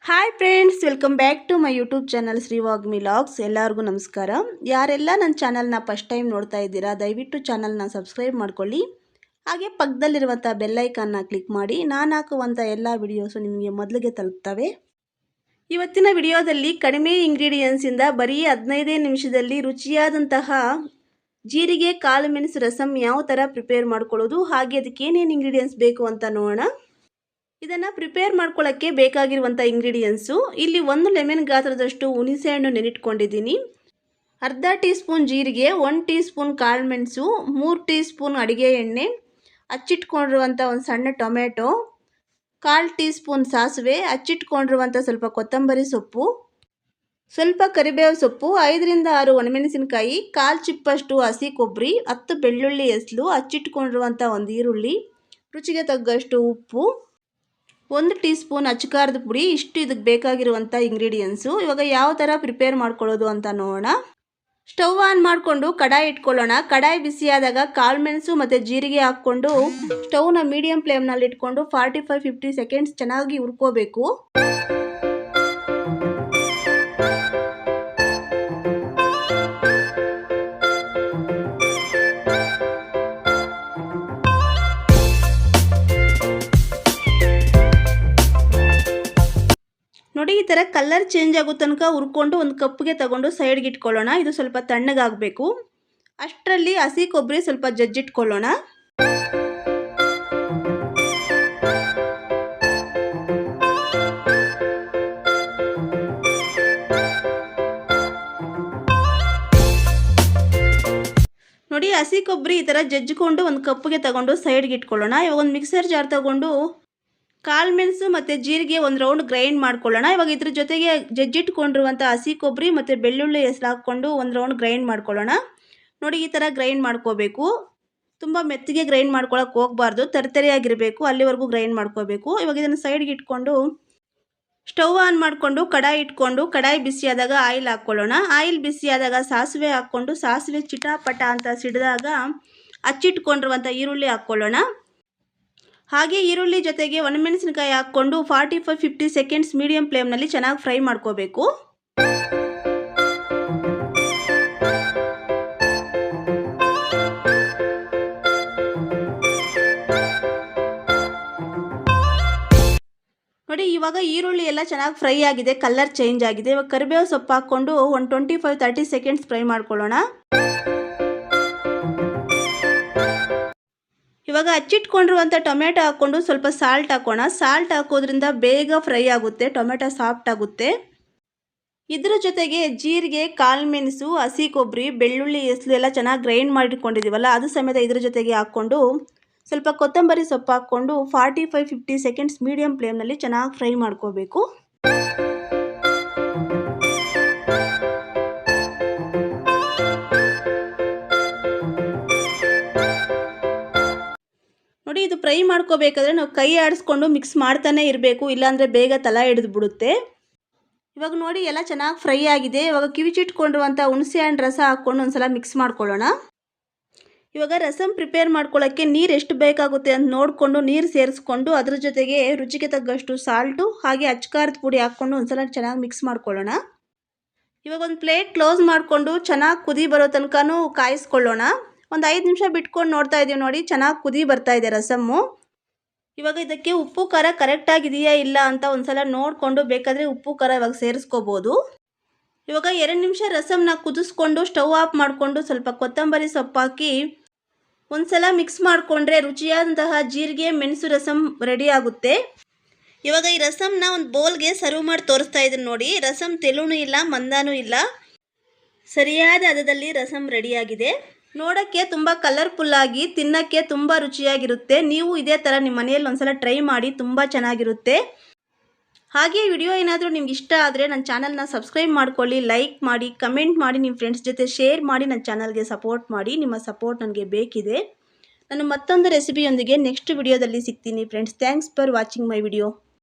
Hi friends, welcome back to my YouTube channel Shrivagmi logs. ಎಲ್ಲರಿಗೂ ನಮಸ್ಕಾರ. ಯಾರೆಲ್ಲ ನನ್ನ ಚಾನಲ್ನ ಫಸ್ಟ್ ಟೈಮ್ ನೋಡ್ತಾ ಇದ್ದೀರಾ, ದಯವಿಟ್ಟು ಚಾನಲ್ನ ಸಬ್ಸ್ಕ್ರೈಬ್ ಮಾಡ್ಕೊಳ್ಳಿ. ಹಾಗೆ ಪಕ್ಕದಲ್ಲಿರುವಂಥ ಬೆಲ್ಲೈಕನ್ನ ಕ್ಲಿಕ್ ಮಾಡಿ. ನಾನು ಹಾಕುವಂಥ ಎಲ್ಲ ವಿಡಿಯೋಸು ನಿಮಗೆ ಮೊದಲಿಗೆ ತಲುಪ್ತವೆ. ಇವತ್ತಿನ ವಿಡಿಯೋದಲ್ಲಿ ಕಡಿಮೆ ಇಂಗ್ರೀಡಿಯೆಂಟ್ಸಿಂದ ಬರೀ 15 ನಿಮಿಷದಲ್ಲಿ ರುಚಿಯಾದಂತಹ ಜೀರಿಗೆ ಕಾಳು ಮೆಣಸು ರಸಮ್ ಯಾವ ಥರ ಪ್ರಿಪೇರ್ ಮಾಡ್ಕೊಳ್ಳೋದು, ಹಾಗೆ ಅದಕ್ಕೆ ಏನೇನು ಇಂಗ್ರೀಡಿಯೆಂಟ್ಸ್ ಬೇಕು ಅಂತ ನೋಡೋಣ. ಇದನ್ನು ಪ್ರಿಪೇರ್ ಮಾಡ್ಕೊಳ್ಳೋಕ್ಕೆ ಬೇಕಾಗಿರುವಂಥ ಇಂಗ್ರೀಡಿಯೆಂಟ್ಸು, ಇಲ್ಲಿ 1 ಲೆಮನ್ ಗಾತ್ರದಷ್ಟು ಹುಣಸೆ ಹಣ್ಣು ನೆನಿಟ್ಕೊಂಡಿದ್ದೀನಿ, ಅರ್ಧ ಟೀ ಸ್ಪೂನ್ ಜೀರಿಗೆ, 1 ಟೀ ಸ್ಪೂನ್ ಕಾಳುಮೆಣಸು, 3 ಟೀ ಸ್ಪೂನ್ ಅಡುಗೆ ಎಣ್ಣೆ, ಹಚ್ಚಿಟ್ಕೊಂಡಿರುವಂಥ ಒಂದು ಸಣ್ಣ ಟೊಮೆಟೊ, 1/4 ಟೀ ಸ್ಪೂನ್ ಸಾಸಿವೆ, ಹಚ್ಚಿಟ್ಕೊಂಡಿರುವಂಥ ಸ್ವಲ್ಪ ಕೊತ್ತಂಬರಿ ಸೊಪ್ಪು, ಸ್ವಲ್ಪ ಕರಿಬೇವು ಸೊಪ್ಪು, 5 ರಿಂದ 6 ಒಣಮೆಣಸಿನಕಾಯಿ, 1/4 ಚಿಪ್ಪಷ್ಟು ಹಸಿ ಕೊಬ್ಬರಿ, 10 ಬೆಳ್ಳುಳ್ಳಿ ಎಸಳು, ಹಚ್ಚಿಟ್ಕೊಂಡಿರುವಂಥ ಒಂದು ಈರುಳ್ಳಿ, ರುಚಿಗೆ ತగ్గಷ್ಟು ಉಪ್ಪು, 1 ಟೀ ಸ್ಪೂನ್ ಅಚ್ಚಕಾರದ ಪುಡಿ. ಇಷ್ಟು ಇದಕ್ಕೆ ಬೇಕಾಗಿರುವಂಥ ಇಂಗ್ರೀಡಿಯೆಂಟ್ಸು. ಇವಾಗ ಯಾವ ಥರ ಪ್ರಿಪೇರ್ ಮಾಡ್ಕೊಳ್ಳೋದು ಅಂತ ನೋಡೋಣ. ಸ್ಟವ್ ಆನ್ ಮಾಡಿಕೊಂಡು ಕಡಾಯಿ ಇಟ್ಕೊಳ್ಳೋಣ. ಕಡಾಯಿ ಬಿಸಿಯಾದಾಗ ಕಾಳುಮೆಣಸು ಮತ್ತು ಜೀರಿಗೆ ಹಾಕ್ಕೊಂಡು ಸ್ಟವ್ನ ಮೀಡಿಯಂ ಫ್ಲೇಮ್ನಲ್ಲಿ ಇಟ್ಕೊಂಡು 45-50 ಸೆಕೆಂಡ್ಸ್ ಚೆನ್ನಾಗಿ ಹುರ್ಕೋಬೇಕು. ನೋಡಿ, ಈ ಥರ ಕಲರ್ ಚೇಂಜ್ ಆಗೋ ತನಕ ಹುರ್ಕೊಂಡು ಒಂದು ಕಪ್ಗೆ ತಗೊಂಡು ಸೈಡ್ಗೆ ಇಟ್ಕೊಳ್ಳೋಣ. ಇದು ಸ್ವಲ್ಪ ತಣ್ಣಗಾಗಬೇಕು. ಅಷ್ಟರಲ್ಲಿ ಹಸಿ ಕೊಬ್ಬರಿ ಸ್ವಲ್ಪ ಜಜ್ಜಿಟ್ಕೊಳ್ಳೋಣ. ನೋಡಿ, ಹಸಿ ಕೊಬ್ಬರಿ ಈ ಥರ ಜಜ್ಜಿಕೊಂಡು ಒಂದು ಕಪ್ಗೆ ತಗೊಂಡು ಸೈಡ್ಗೆ ಇಟ್ಕೊಳ್ಳೋಣ. ಇವಾಗ ಒಂದು ಮಿಕ್ಸರ್ ಜಾರ್ ತಗೊಂಡು ಕಾಳುಮೆಣಸು ಮತ್ತು ಜೀರಿಗೆ ಒಂದು ರೌಂಡ್ ಗ್ರೈಂಡ್ ಮಾಡ್ಕೊಳ್ಳೋಣ. ಇವಾಗ ಇದ್ರ ಜೊತೆಗೆ ಜಜ್ಜಿಟ್ಕೊಂಡಿರುವಂಥ ಹಸಿ ಕೊಬ್ಬರಿ ಮತ್ತು ಬೆಳ್ಳುಳ್ಳಿ ಹೆಸರು ಹಾಕ್ಕೊಂಡು ಒಂದು ರೌಂಡ್ ಗ್ರೈಂಡ್ ಮಾಡ್ಕೊಳ್ಳೋಣ. ನೋಡಿ, ಈ ಥರ ಗ್ರೈಂಡ್ ಮಾಡ್ಕೋಬೇಕು. ತುಂಬ ಮೆತ್ತಗೆ ಗ್ರೈಂಡ್ ಮಾಡ್ಕೊಳ್ಳೋಕೆ ಹೋಗಬಾರ್ದು, ತರಿತರಿಯಾಗಿರಬೇಕು, ಅಲ್ಲಿವರೆಗೂ ಗ್ರೈಂಡ್ ಮಾಡ್ಕೋಬೇಕು. ಇವಾಗ ಇದನ್ನು ಸೈಡ್ಗೆ ಇಟ್ಕೊಂಡು ಸ್ಟವ್ ಆನ್ ಮಾಡಿಕೊಂಡು ಕಡಾಯಿ ಇಟ್ಕೊಂಡು ಕಡಾಯಿ ಬಿಸಿಯಾದಾಗ ಆಯಿಲ್ ಹಾಕ್ಕೊಳ್ಳೋಣ. ಆಯಿಲ್ ಬಿಸಿಯಾದಾಗ ಸಾಸಿವೆ ಹಾಕ್ಕೊಂಡು ಸಾಸಿವೆ ಚಿಟಾಪಟ ಅಂತ ಸಿಡಿದಾಗ ಹಚ್ಚಿಟ್ಕೊಂಡಿರುವಂಥ ಈರುಳ್ಳಿ ಹಾಕ್ಕೊಳ್ಳೋಣ. ಹಾಗೆ ಈರುಳ್ಳಿ ಜೊತೆಗೆ ಒಣಮೆಣಸಿನಕಾಯಿ ಹಾಕ್ಕೊಂಡು 45-50 ಸೆಕೆಂಡ್ಸ್ ಮೀಡಿಯಂ ಫ್ಲೇಮ್ನಲ್ಲಿ ಚೆನ್ನಾಗಿ ಫ್ರೈ ಮಾಡ್ಕೋಬೇಕು. ನೋಡಿ, ಇವಾಗ ಈರುಳ್ಳಿ ಎಲ್ಲ ಚೆನ್ನಾಗಿ ಫ್ರೈ ಆಗಿದೆ, ಕಲರ್ ಚೇಂಜ್ ಆಗಿದೆ. ಇವಾಗ ಕರಿಬೇವು ಸೊಪ್ಪು ಹಾಕ್ಕೊಂಡು ಒಂದು 25-30 ಸೆಕೆಂಡ್ಸ್ ಫ್ರೈ ಮಾಡ್ಕೊಳ್ಳೋಣ. ಇವಾಗ ಹಚ್ಚಿಟ್ಕೊಂಡಿರುವಂಥ ಟೊಮೆಟೊ ಹಾಕ್ಕೊಂಡು ಸ್ವಲ್ಪ ಸಾಲ್ಟ್ ಹಾಕೋಣ. ಸಾಲ್ಟ್ ಹಾಕೋದ್ರಿಂದ ಬೇಗ ಫ್ರೈ ಆಗುತ್ತೆ, ಟೊಮೆಟೊ ಸಾಫ್ಟ್ ಆಗುತ್ತೆ. ಇದ್ರ ಜೊತೆಗೆ ಜೀರಿಗೆ, ಕಾಳುಮೆಣಸು, ಹಸಿ ಕೊಬ್ಬರಿ, ಬೆಳ್ಳುಳ್ಳಿ ಎಸಳು ಎಲ್ಲ ಚೆನ್ನಾಗಿ ಗ್ರೈಂಡ್ ಮಾಡಿಟ್ಕೊಂಡಿದ್ದೀವಲ್ಲ, ಅದು ಸಮೇತ ಇದ್ರ ಜೊತೆಗೆ ಹಾಕ್ಕೊಂಡು ಸ್ವಲ್ಪ ಕೊತ್ತಂಬರಿ ಸೊಪ್ಪು ಹಾಕ್ಕೊಂಡು 45-50 ಸೆಕೆಂಡ್ಸ್ ಮೀಡಿಯಂ ಫ್ಲೇಮ್ನಲ್ಲಿ ಚೆನ್ನಾಗಿ ಫ್ರೈ ಮಾಡ್ಕೋಬೇಕು. ನೋಡಿ, ಇದು ಫ್ರೈ ಮಾಡ್ಕೋಬೇಕಾದ್ರೆ ನಾವು ಕೈ ಆಡಿಸ್ಕೊಂಡು ಮಿಕ್ಸ್ ಮಾಡ್ತಾನೆ ಇರಬೇಕು, ಇಲ್ಲಾಂದರೆ ಬೇಗ ತಳ ಹಿಡಿದು ಬಿಡುತ್ತೆ. ಇವಾಗ ನೋಡಿ, ಎಲ್ಲ ಚೆನ್ನಾಗಿ ಫ್ರೈ ಆಗಿದೆ. ಇವಾಗ ಕಿವಿಚಿಟ್ಕೊಂಡಿರುವಂಥ ಹುಣಸೆ ಹಣ್ಣು ರಸ ಹಾಕ್ಕೊಂಡು ಒಂದು ಸಲ ಮಿಕ್ಸ್ ಮಾಡ್ಕೊಳ್ಳೋಣ. ಇವಾಗ ರಸಮ್ ಪ್ರಿಪೇರ್ ಮಾಡ್ಕೊಳ್ಳೋಕ್ಕೆ ನೀರು ಎಷ್ಟು ಬೇಕಾಗುತ್ತೆ ಅಂತ ನೋಡಿಕೊಂಡು ನೀರು ಸೇರಿಸ್ಕೊಂಡು ಅದ್ರ ಜೊತೆಗೆ ರುಚಿಗೆ ತగ్గಷ್ಟು ಸಾಲ್ಟು ಹಾಗೆ ಅಚ್ಚಕಾರದ ಪುಡಿ ಹಾಕ್ಕೊಂಡು ಒಂದು ಸಲ ಚೆನ್ನಾಗಿ ಮಿಕ್ಸ್ ಮಾಡ್ಕೊಳ್ಳೋಣ. ಇವಾಗ ಒಂದು ಪ್ಲೇಟ್ ಕ್ಲೋಸ್ ಮಾಡಿಕೊಂಡು ಚೆನ್ನಾಗಿ ಕುದಿ ಬರೋ ತನಕನೂ ಕಾಯಿಸ್ಕೊಳ್ಳೋಣ. ಒಂದು 5 ನಿಮಿಷ ಬಿಟ್ಕೊಂಡು ನೋಡ್ತಾ ಇದ್ದೀವಿ. ನೋಡಿ, ಚೆನ್ನಾಗಿ ಕುದಿ ಬರ್ತಾ ಇದೆ ರಸಮ್ಮು. ಇವಾಗ ಇದಕ್ಕೆ ಉಪ್ಪು ಖಾರ ಕರೆಕ್ಟಾಗಿದೆಯಾ ಇಲ್ಲ ಅಂತ ಒಂದು ಸಲ ನೋಡಿಕೊಂಡು ಬೇಕಾದರೆ ಉಪ್ಪು ಖಾರ ಇವಾಗ ಸೇರಿಸ್ಕೋಬೋದು. ಇವಾಗ 2 ನಿಮಿಷ ರಸಮ್ನ ಕುದಿಸ್ಕೊಂಡು ಸ್ಟವ್ ಆಫ್ ಮಾಡಿಕೊಂಡು ಸ್ವಲ್ಪ ಕೊತ್ತಂಬರಿ ಸೊಪ್ಪು ಹಾಕಿ ಒಂದು ಸಲ ಮಿಕ್ಸ್ ಮಾಡಿಕೊಂಡ್ರೆ ರುಚಿಯಾದಂತಹ ಜೀರಿಗೆ ಮೆಣಸು ರಸಮ್ ರೆಡಿ ಆಗುತ್ತೆ. ಇವಾಗ ಈ ರಸಮ್ನ ಒಂದು ಬೌಲ್ಗೆ ಸರ್ವ್ ಮಾಡಿ ತೋರಿಸ್ತಾ ಇದ್ದೀನಿ. ನೋಡಿ, ರಸಮ್ ತೆಲುನೂ ಇಲ್ಲ, ಮಂದಾನೂ ಇಲ್ಲ, ಸರಿಯಾದ ಹದದಲ್ಲಿ ರಸಮ್ ರೆಡಿಯಾಗಿದೆ. ನೋಡೋಕ್ಕೆ ತುಂಬ ಕಲರ್ಫುಲ್ಲಾಗಿ, ತಿನ್ನೋಕ್ಕೆ ತುಂಬ ರುಚಿಯಾಗಿರುತ್ತೆ. ನೀವು ಇದೇ ಥರ ನಿಮ್ಮ ಮನೆಯಲ್ಲಿ ಒಂದ್ಸಲ ಟ್ರೈ ಮಾಡಿ, ತುಂಬ ಚೆನ್ನಾಗಿರುತ್ತೆ. ಹಾಗೆ ವಿಡಿಯೋ ಏನಾದರೂ ನಿಮ್ಗೆ ಇಷ್ಟ ಆದರೆ ನನ್ನ ಚಾನಲ್ನ ಸಬ್ಸ್ಕ್ರೈಬ್ ಮಾಡ್ಕೊಳ್ಳಿ, ಲೈಕ್ ಮಾಡಿ, ಕಮೆಂಟ್ ಮಾಡಿ, ನಿಮ್ಮ ಫ್ರೆಂಡ್ಸ್ ಜೊತೆ ಶೇರ್ ಮಾಡಿ, ನನ್ನ ಚಾನಲ್ಗೆ ಸಪೋರ್ಟ್ ಮಾಡಿ. ನಿಮ್ಮ ಸಪೋರ್ಟ್ ನನಗೆ ಬೇಕಿದೆ. ನಾನು ಮತ್ತೊಂದು ರೆಸಿಪಿಯೊಂದಿಗೆ ನೆಕ್ಸ್ಟ್ ವಿಡಿಯೋದಲ್ಲಿ ಸಿಗ್ತೀನಿ friends. Thanks for watching my video.